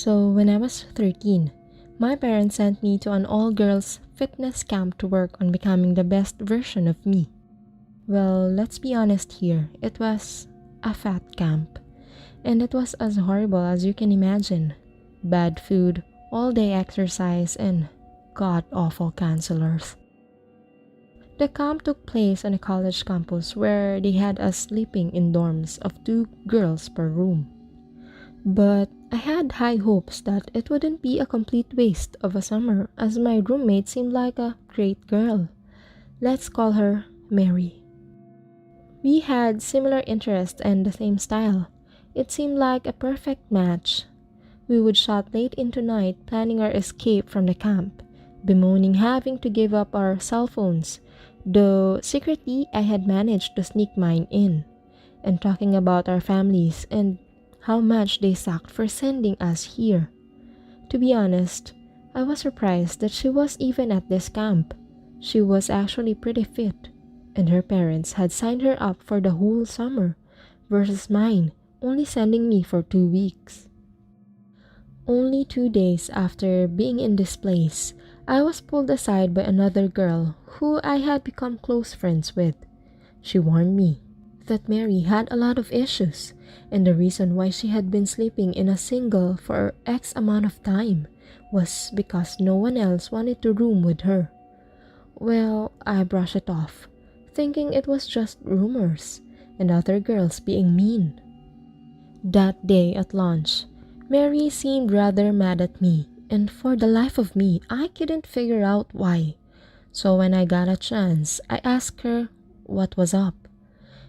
So when I was 13, my parents sent me to an all-girls fitness camp to work on becoming the best version of me. Well, let's be honest here, it was a fat camp. And it was as horrible as you can imagine. Bad food, all-day exercise, and god-awful counselors. The camp took place on a college campus where they had us sleeping in dorms of 2 girls per room. But I had high hopes that it wouldn't be a complete waste of a summer as my roommate seemed like a great girl. Let's call her Mary. We had similar interests and the same style. It seemed like a perfect match. We would chat late into night planning our escape from the camp, bemoaning having to give up our cell phones, though secretly I had managed to sneak mine in, and talking about our families and how much they sucked for sending us here. To be honest, I was surprised that she was even at this camp. She was actually pretty fit, and her parents had signed her up for the whole summer, versus mine only sending me for 2 weeks. Only 2 days after being in this place, I was pulled aside by another girl who I had become close friends with. She warned me that Mary had a lot of issues, and the reason why she had been sleeping in a single for X amount of time was because no one else wanted to room with her. Well, I brushed it off, thinking it was just rumors and other girls being mean. That day at lunch, Mary seemed rather mad at me, and for the life of me, I couldn't figure out why. So when I got a chance, I asked her what was up.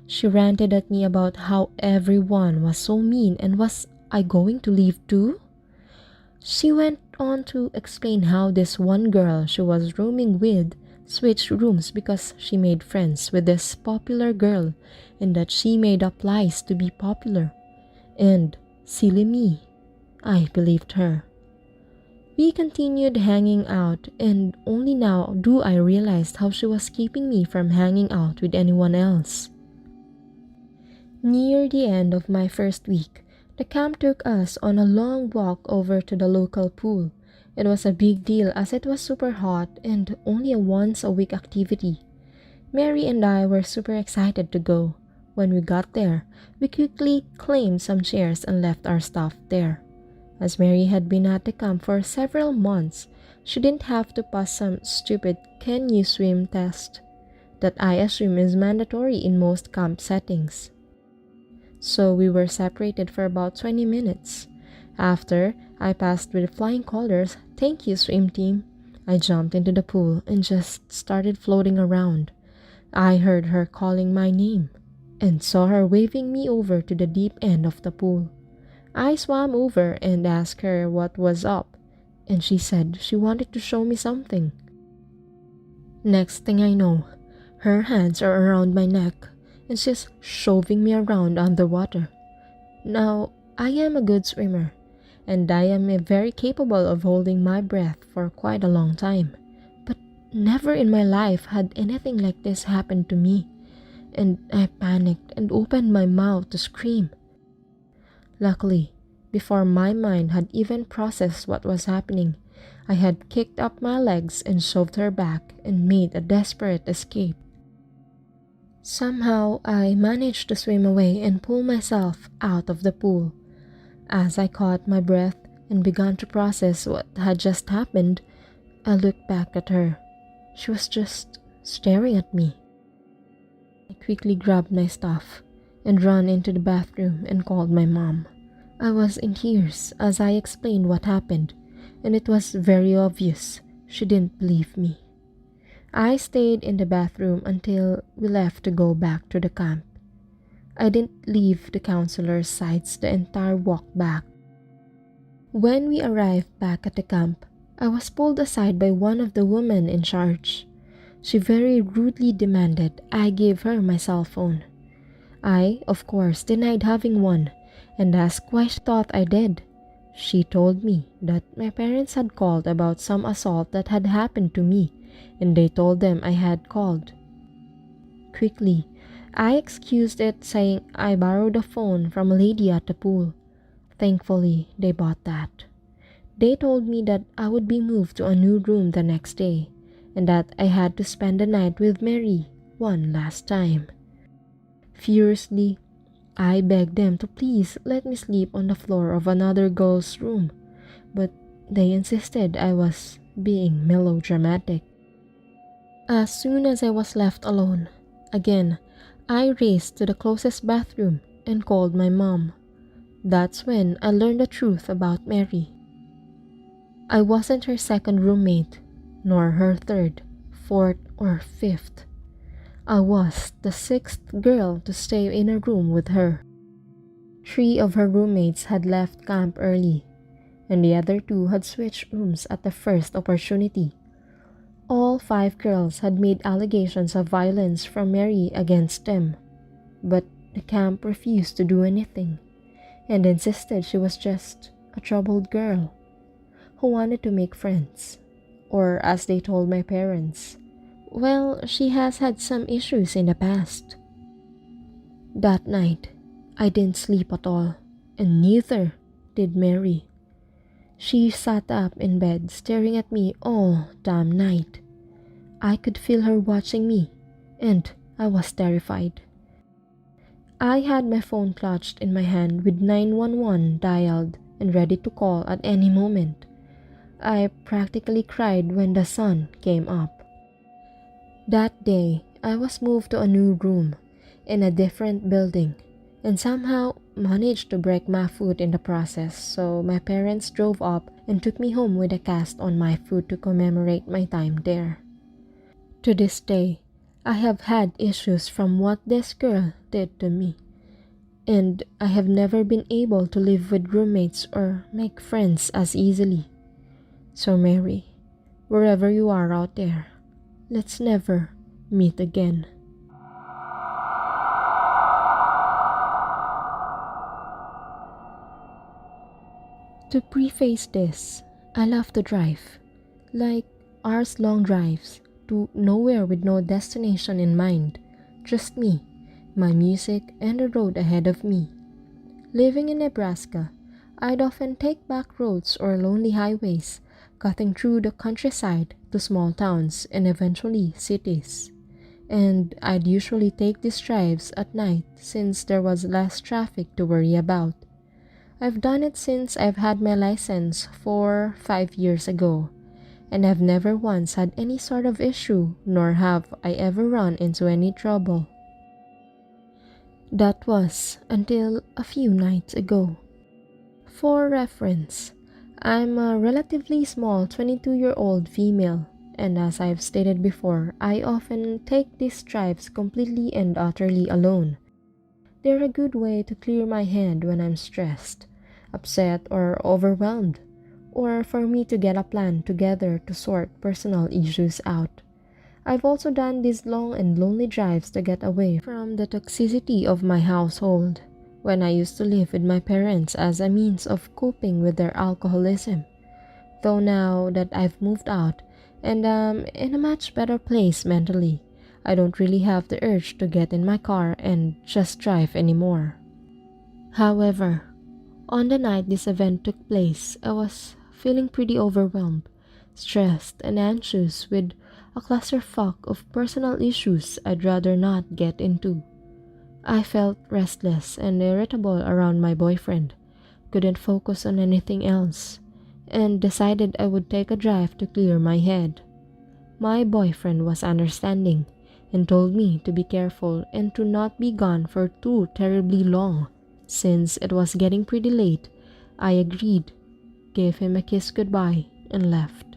She ranted at me about how everyone was so mean and was I going to leave too? She went on to explain how this one girl she was rooming with switched rooms because she made friends with this popular girl and that she made up lies to be popular. And, silly me, I believed her. We continued hanging out, and only now do I realize how she was keeping me from hanging out with anyone else. Near the end of my first week, the camp took us on a long walk over to the local pool. It was a big deal as it was super hot and only a once-a-week activity. Mary and I were super excited to go. When we got there, we quickly claimed some chairs and left our stuff there. As Mary had been at the camp for several months, she didn't have to pass some stupid "can you swim" test that I assume is mandatory in most camp settings. So we were separated for about 20 minutes. After I passed with flying colors, "Thank you, swim team," I jumped into the pool and just started floating around. I heard her calling my name and saw her waving me over to the deep end of the pool. I swam over and asked her what was up, and she said she wanted to show me something. Next thing I know, her hands are around my neck and she's shoving me around underwater. Now, I am a good swimmer, and I am very capable of holding my breath for quite a long time, but never in my life had anything like this happen to me, and I panicked and opened my mouth to scream. Luckily, before my mind had even processed what was happening, I had kicked up my legs and shoved her back and made a desperate escape. Somehow, I managed to swim away and pull myself out of the pool. As I caught my breath and began to process what had just happened, I looked back at her. She was just staring at me. I quickly grabbed my stuff and ran into the bathroom and called my mom. I was in tears as I explained what happened, and it was very obvious she didn't believe me. I stayed in the bathroom until we left to go back to the camp. I didn't leave the counselor's sides the entire walk back. When we arrived back at the camp, I was pulled aside by one of the women in charge. She very rudely demanded I give her my cell phone. I, of course, denied having one and asked why she thought I did. She told me that my parents had called about some assault that had happened to me, and they told them I had called. Quickly, I excused it, saying I borrowed a phone from a lady at the pool. Thankfully, they bought that. They told me that I would be moved to a new room the next day and that I had to spend the night with Mary one last time. Furiously, I begged them to please let me sleep on the floor of another girl's room, but they insisted I was being melodramatic. As soon as I was left alone, again, I raced to the closest bathroom and called my mom. That's when I learned the truth about Mary. I wasn't her second roommate, nor her third, fourth, or fifth. I was the sixth girl to stay in a room with her. 3 of her roommates had left camp early, and the other 2 had switched rooms at the first opportunity. All 5 girls had made allegations of violence from Mary against them, but the camp refused to do anything and insisted she was just a troubled girl who wanted to make friends, or as they told my parents, well, she has had some issues in the past. That night, I didn't sleep at all, and neither did Mary. She sat up in bed staring at me all damn night. I could feel her watching me, and I was terrified. I had my phone clutched in my hand with 911 dialed and ready to call at any moment. I practically cried when the sun came up. That day, I was moved to a new room in a different building and somehow managed to break my foot in the process, so my parents drove up and took me home with a cast on my foot to commemorate my time there. To this day, I have had issues from what this girl did to me, and I have never been able to live with roommates or make friends as easily. So Mary, wherever you are out there, let's never meet again. To preface this, I love to drive, like hours-long drives to nowhere with no destination in mind, just me, my music, and the road ahead of me. Living in Nebraska, I'd often take back roads or lonely highways, cutting through the countryside to small towns and eventually cities. And I'd usually take these drives at night since there was less traffic to worry about. I've done it since I've had my license 5 years ago, and I've never once had any sort of issue, nor have I ever run into any trouble. That was until a few nights ago. For reference, I'm a relatively small 22-year-old female, and as I've stated before, I often take these drives completely and utterly alone. They're a good way to clear my head when I'm stressed, upset, or overwhelmed, or for me to get a plan together to sort personal issues out. I've also done these long and lonely drives to get away from the toxicity of my household when I used to live with my parents as a means of coping with their alcoholism. Though now that I've moved out and am in a much better place mentally, I don't really have the urge to get in my car and just drive anymore. However, on the night this event took place, I was feeling pretty overwhelmed, stressed, and anxious with a clusterfuck of personal issues I'd rather not get into. I felt restless and irritable around my boyfriend, couldn't focus on anything else, and decided I would take a drive to clear my head. My boyfriend was understanding and told me to be careful and to not be gone for too terribly long. Since it was getting pretty late, I agreed, gave him a kiss goodbye, and left.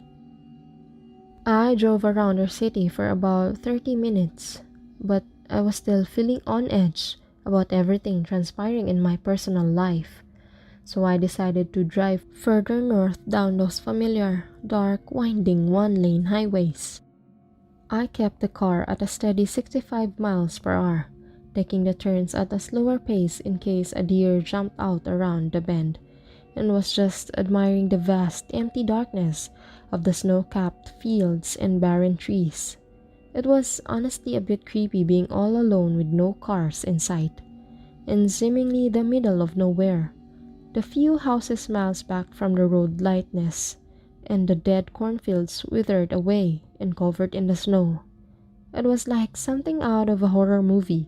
I drove around our city for about 30 minutes, but I was still feeling on edge about everything transpiring in my personal life, so I decided to drive further north down those familiar, dark, winding one-lane highways. I kept the car at a steady 65 miles per hour, taking the turns at a slower pace in case a deer jumped out around the bend, and was just admiring the vast, empty darkness of the snow-capped fields and barren trees. It was honestly a bit creepy being all alone with no cars in sight, and seemingly the middle of nowhere, the few houses miles back from the road lightness, and the dead cornfields withered away and covered in the snow. It was like something out of a horror movie,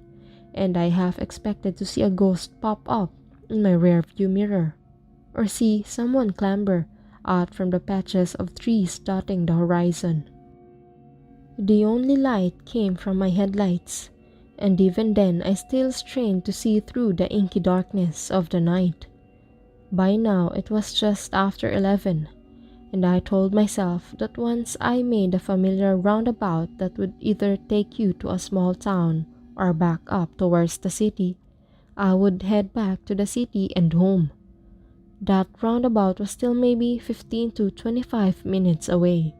and I half expected to see a ghost pop up in my rear view mirror, or see someone clamber out from the patches of trees dotting the horizon. The only light came from my headlights, and even then I still strained to see through the inky darkness of the night. By now it was just after 11, and I told myself that once I made a familiar roundabout that would either take you to a small town or back up towards the city, I would head back to the city and home. That roundabout was still maybe 15 to 25 minutes away,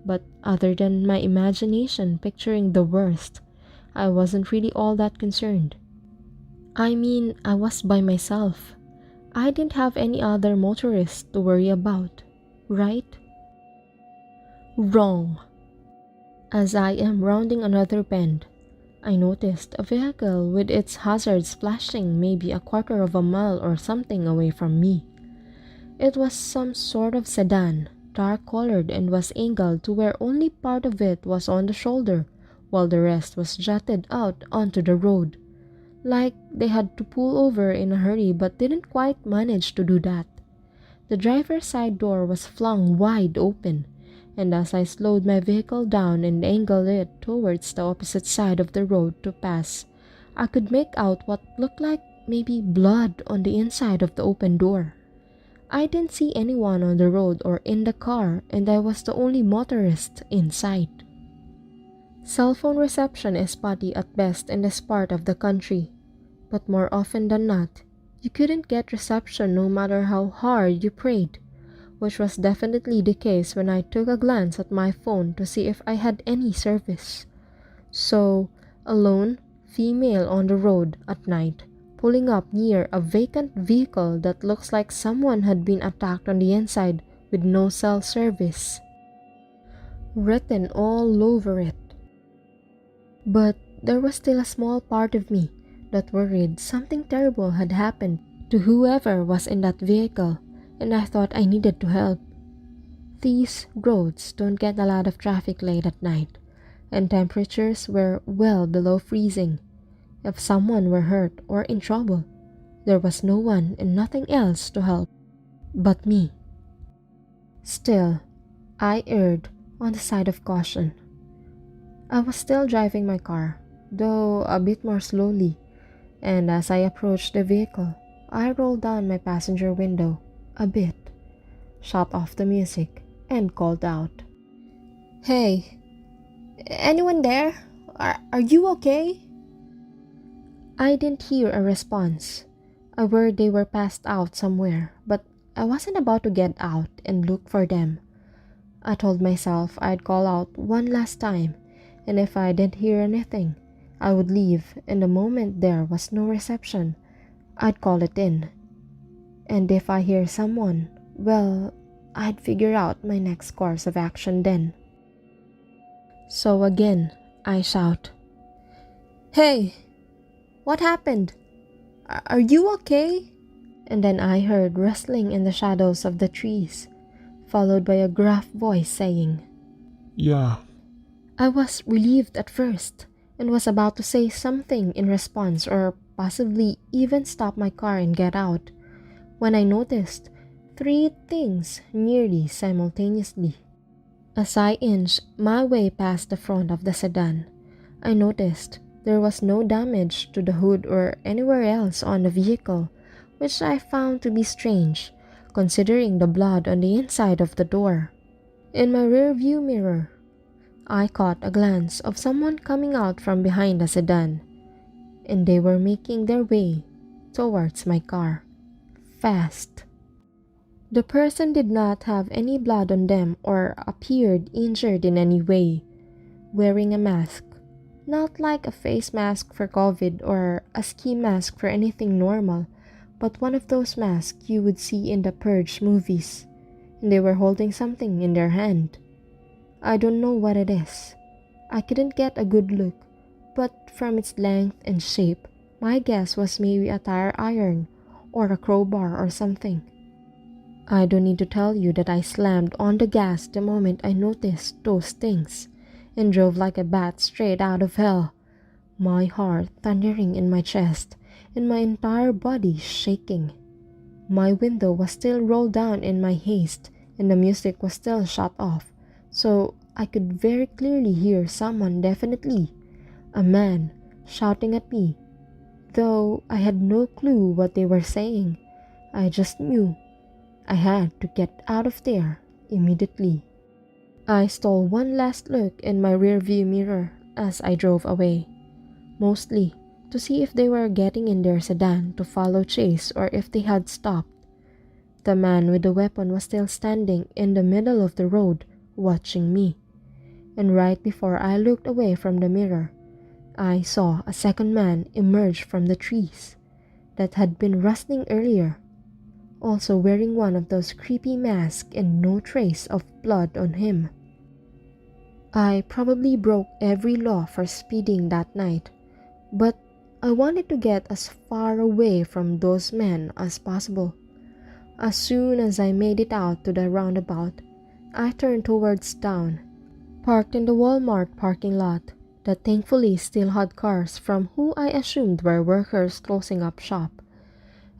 but other than my imagination picturing the worst, I wasn't really all that concerned. I mean, I was by myself. I didn't have any other motorists to worry about, right? Wrong. As I am rounding another bend, I noticed a vehicle with its hazards flashing maybe a quarter of a mile or something away from me. It was some sort of sedan, dark-colored, and was angled to where only part of it was on the shoulder, while the rest was jutted out onto the road. Like they had to pull over in a hurry but didn't quite manage to do that. The driver's side door was flung wide open, and as I slowed my vehicle down and angled it towards the opposite side of the road to pass, I could make out what looked like maybe blood on the inside of the open door. I didn't see anyone on the road or in the car, and I was the only motorist in sight. Cell phone reception is spotty at best in this part of the country, but more often than not, you couldn't get reception no matter how hard you prayed, which was definitely the case when I took a glance at my phone to see if I had any service. So, a lone female on the road at night, pulling up near a vacant vehicle that looks like someone had been attacked on the inside with no cell service written all over it. But there was still a small part of me that worried something terrible had happened to whoever was in that vehicle, and I thought I needed to help. These roads don't get a lot of traffic late at night, and temperatures were well below freezing. If someone were hurt or in trouble, there was no one and nothing else to help but me. Still, I erred on the side of caution. I was still driving my car, though a bit more slowly, and as I approached the vehicle, I rolled down my passenger window a bit, shut off the music, and called out, "Hey, anyone there? Are you okay?" I didn't hear a response. I worried they were passed out somewhere, but I wasn't about to get out and look for them. I told myself I'd call out one last time, and if I didn't hear anything, I would leave, and the moment there was no reception, I'd call it in. And if I hear someone, well, I'd figure out my next course of action then. So again, I shout, "Hey, what happened? Are you okay?" And then I heard rustling in the shadows of the trees, followed by a gruff voice saying, "Yeah." I was relieved at first and was about to say something in response or possibly even stop my car and get out, when I noticed three things nearly simultaneously. As I inched my way past the front of the sedan, I noticed there was no damage to the hood or anywhere else on the vehicle, which I found to be strange, considering the blood on the inside of the door. In my rear view mirror, I caught a glance of someone coming out from behind the sedan, and they were making their way towards my car, fast. The person did not have any blood on them or appeared injured in any way, wearing a mask, not like a face mask for COVID or a ski mask for anything normal, but one of those masks you would see in the Purge movies, and they were holding something in their hand. I don't know what it is. I couldn't get a good look, but from its length and shape, my guess was maybe a tire iron or a crowbar or something. I don't need to tell you that I slammed on the gas the moment I noticed those things and drove like a bat straight out of hell, my heart thundering in my chest and my entire body shaking. My window was still rolled down in my haste and the music was still shut off, so I could very clearly hear someone, definitely a man, shouting at me, though I had no clue what they were saying. I just knew I had to get out of there immediately. I stole one last look in my rearview mirror as I drove away, mostly to see if they were getting in their sedan to follow chase or if they had stopped. The man with the weapon was still standing in the middle of the road, watching me. And right before I looked away from the mirror, I saw a second man emerge from the trees that had been rustling earlier, also wearing one of those creepy masks and no trace of blood on him. I probably broke every law for speeding that night, but I wanted to get as far away from those men as possible. As soon as I made it out to the roundabout, I turned towards town, parked in the Walmart parking lot that thankfully still had cars from who I assumed were workers closing up shop,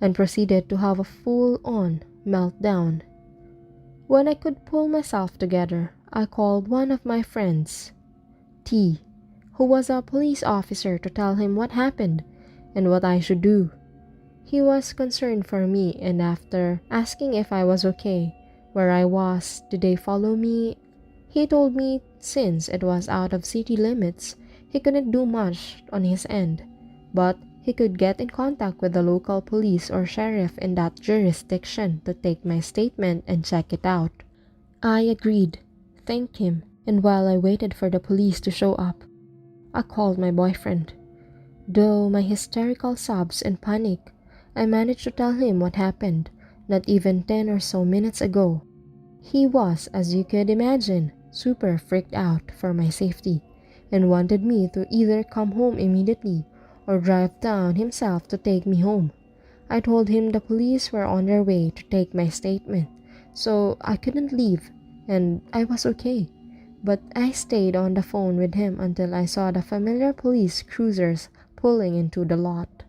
and proceeded to have a full-on meltdown. When I could pull myself together, I called one of my friends, T, who was a police officer, to tell him what happened and what I should do. He was concerned for me, and after asking if I was okay, where I was, did they follow me, he told me since it was out of city limits, he couldn't do much on his end, but he could get in contact with the local police or sheriff in that jurisdiction to take my statement and check it out. I agreed, thanked him, and while I waited for the police to show up, I called my boyfriend. Though my hysterical sobs and panic, I managed to tell him what happened not even 10 or so minutes ago. He was, as you could imagine, super freaked out for my safety and wanted me to either come home immediately or drive down himself to take me home. I told him the police were on their way to take my statement, so I couldn't leave and I was okay. But I stayed on the phone with him until I saw the familiar police cruisers pulling into the lot.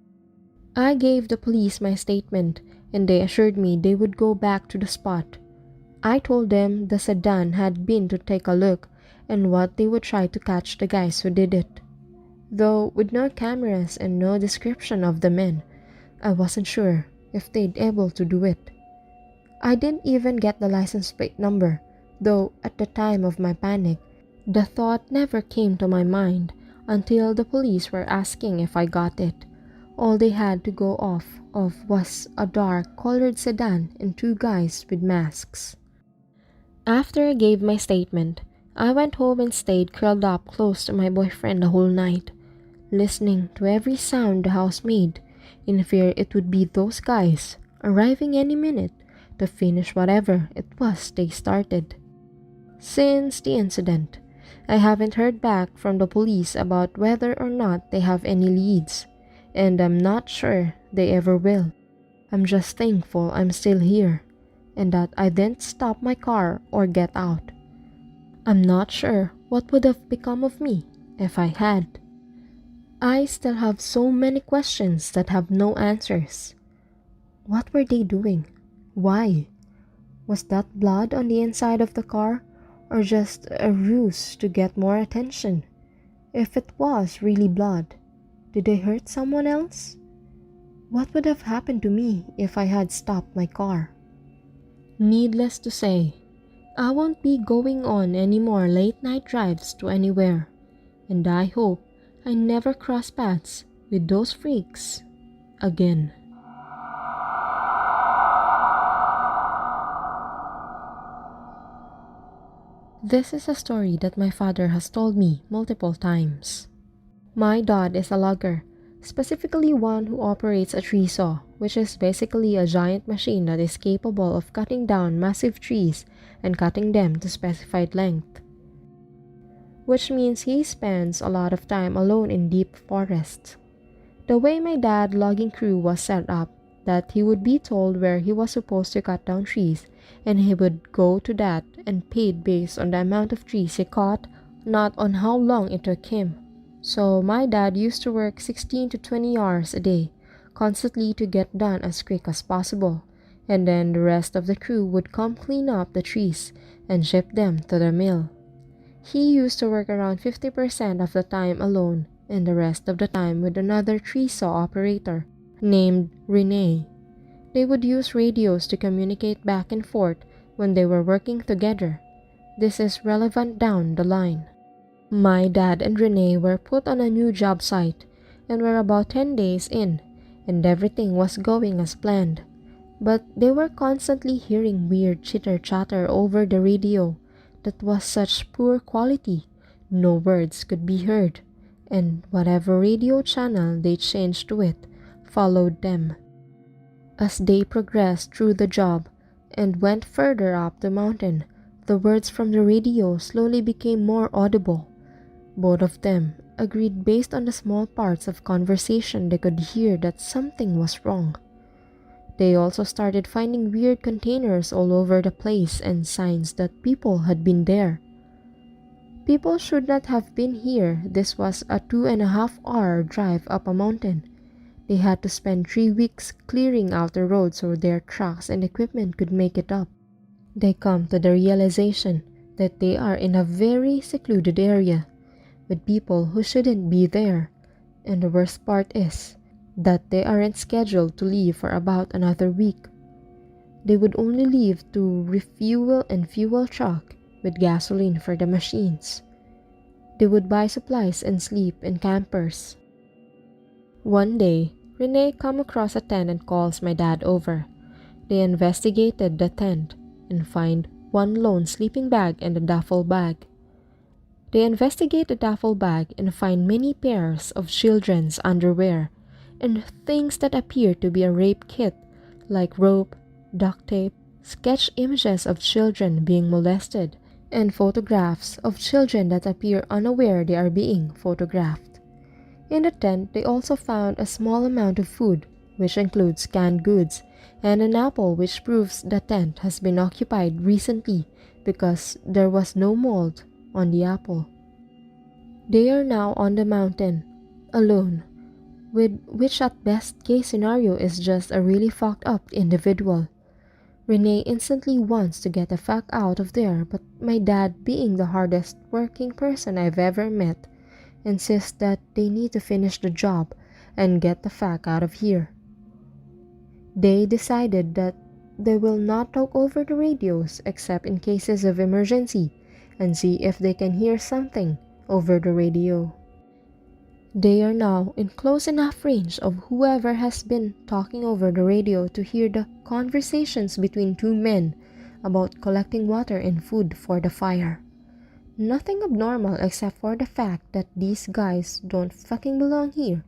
I gave the police my statement and they assured me they would go back to the spot. I told them the sedan had been to take a look and what they would try to catch the guys who did it. Though with no cameras and no description of the men, I wasn't sure if they'd able to do it. I didn't even get the license plate number, though at the time of my panic, the thought never came to my mind until the police were asking if I got it. All they had to go off of was a dark colored sedan and two guys with masks. After I gave my statement, I went home and stayed curled up close to my boyfriend the whole night, listening to every sound the house made, in fear it would be those guys arriving any minute to finish whatever it was they started. Since the incident, I haven't heard back from the police about whether or not they have any leads, and I'm not sure they ever will. I'm just thankful I'm still here, and that I didn't stop my car or get out. I'm not sure what would have become of me if I had. I still have so many questions that have no answers. What were they doing? Why? Was that blood on the inside of the car, or just a ruse to get more attention? If it was really blood, did they hurt someone else? What would have happened to me if I had stopped my car? Needless to say, I won't be going on any more late night drives to anywhere, and I hope I never cross paths with those freaks again. This is a story that my father has told me multiple times. My dad is a logger, specifically one who operates a tree saw, which is basically a giant machine that is capable of cutting down massive trees and cutting them to specified length. Which means he spends a lot of time alone in deep forests. The way my dad's logging crew was set up, that he would be told where he was supposed to cut down trees, and he would go to that and paid based on the amount of trees he caught, not on how long it took him. So my dad used to work 16 to 20 hours a day, constantly to get done as quick as possible, and then the rest of the crew would come clean up the trees and ship them to the mill. He used to work around 50% of the time alone and the rest of the time with another tree saw operator named Renee. They would use radios to communicate back and forth when they were working together. This is relevant down the line. My dad and Renee were put on a new job site and were about 10 days in, and everything was going as planned. But they were constantly hearing weird chitter-chatter over the radio that was such poor quality, no words could be heard, and whatever radio channel they changed to it followed them. As they progressed through the job and went further up the mountain, the words from the radio slowly became more audible. Both of them agreed based on the small parts of conversation they could hear that something was wrong. They also started finding weird containers all over the place and signs that people had been there. People should not have been here. This was a 2.5-hour drive up a mountain. They had to spend 3 weeks clearing out the road so their trucks and equipment could make it up. They come to the realization that they are in a very secluded area with people who shouldn't be there, and the worst part is that they aren't scheduled to leave for about another week. They would only leave to refuel and fuel truck with gasoline for the machines. They would buy supplies and sleep in campers. One day, Renee come across a tent and calls my dad over. They investigated the tent and find one lone sleeping bag and a duffel bag. They investigate the duffel bag and find many pairs of children's underwear and things that appear to be a rape kit like rope, duct tape, sketch images of children being molested, and photographs of children that appear unaware they are being photographed. In the tent, they also found a small amount of food, which includes canned goods, and an apple which proves the tent has been occupied recently because there was no mold on the apple. They are now on the mountain, alone, which at best case scenario is just a really fucked up individual. Renee instantly wants to get the fuck out of there, but my dad, being the hardest working person I've ever met, insists that they need to finish the job and get the fuck out of here. They decided that they will not talk over the radios except in cases of emergency and see if they can hear something over the radio. They are now in close enough range of whoever has been talking over the radio to hear the conversations between two men about collecting water and food for the fire. Nothing abnormal except for the fact that these guys don't fucking belong here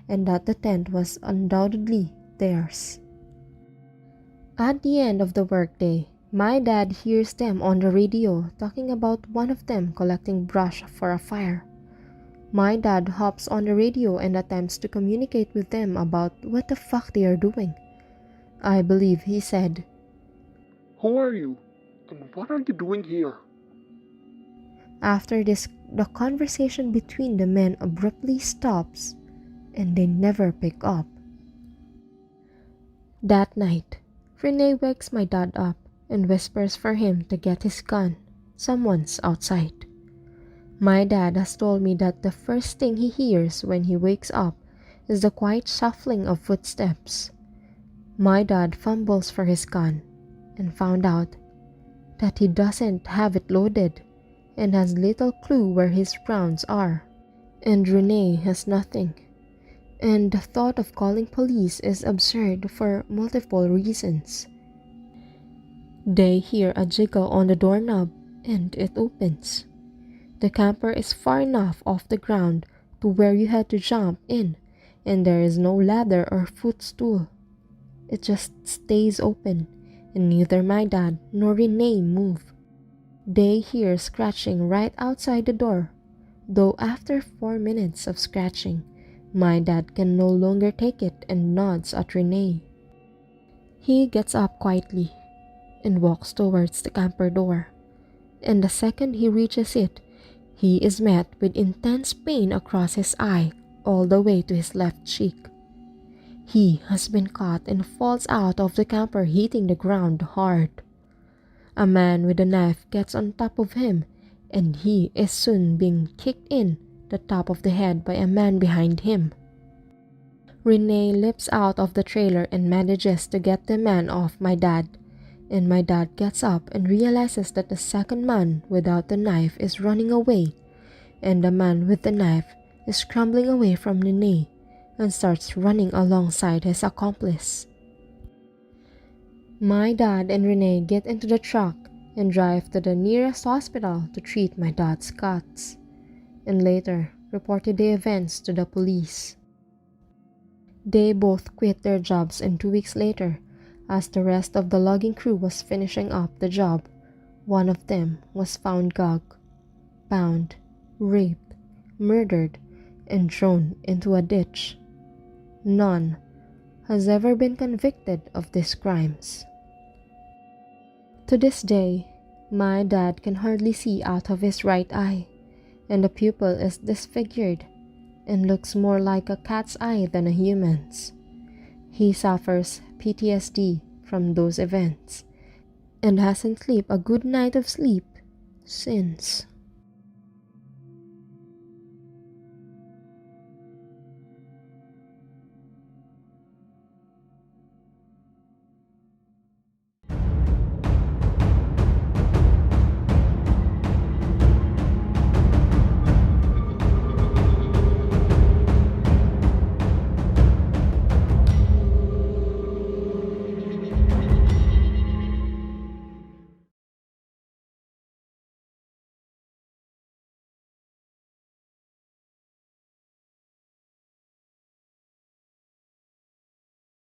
and that the tent was undoubtedly theirs. At the end of the workday, my dad hears them on the radio talking about one of them collecting brush for a fire. My dad hops on the radio and attempts to communicate with them about what the fuck they are doing. I believe he said, "Who are you? And what are you doing here?" After this, the conversation between the men abruptly stops and they never pick up. That night, Renee wakes my dad up and whispers for him to get his gun. Someone's outside. My dad has told me that the first thing he hears when he wakes up is the quiet shuffling of footsteps. My dad fumbles for his gun and found out that he doesn't have it loaded and has little clue where his rounds are. And Renee has nothing. And the thought of calling police is absurd for multiple reasons. They hear a jiggle on the doorknob and it opens. The camper is far enough off the ground to where you had to jump in, and there is no ladder or footstool. It just stays open, and neither my dad nor Renee move. They hear scratching right outside the door, though after 4 minutes of scratching, my dad can no longer take it and nods at Renee. He gets up quietly and walks towards the camper door, and the second he reaches it, he is met with intense pain across his eye all the way to his left cheek. He has been caught and falls out of the camper, hitting the ground hard. A man with a knife gets on top of him, and he is soon being kicked in the top of the head by a man behind him. Renee leaps out of the trailer and manages to get the man off my dad, and my dad gets up and realizes that the second man without the knife is running away, and the man with the knife is scrambling away from Renee and starts running alongside his accomplice. My dad and Renee get into the truck and drive to the nearest hospital to treat my dad's cuts, and later reported the events to the police. They both quit their jobs, and 2 weeks later, as the rest of the logging crew was finishing up the job, one of them was found gagged, bound, raped, murdered, and thrown into a ditch. None has ever been convicted of these crimes. To this day, my dad can hardly see out of his right eye, and the pupil is disfigured and looks more like a cat's eye than a human's. He suffers PTSD from those events and hasn't slept a good night of sleep since.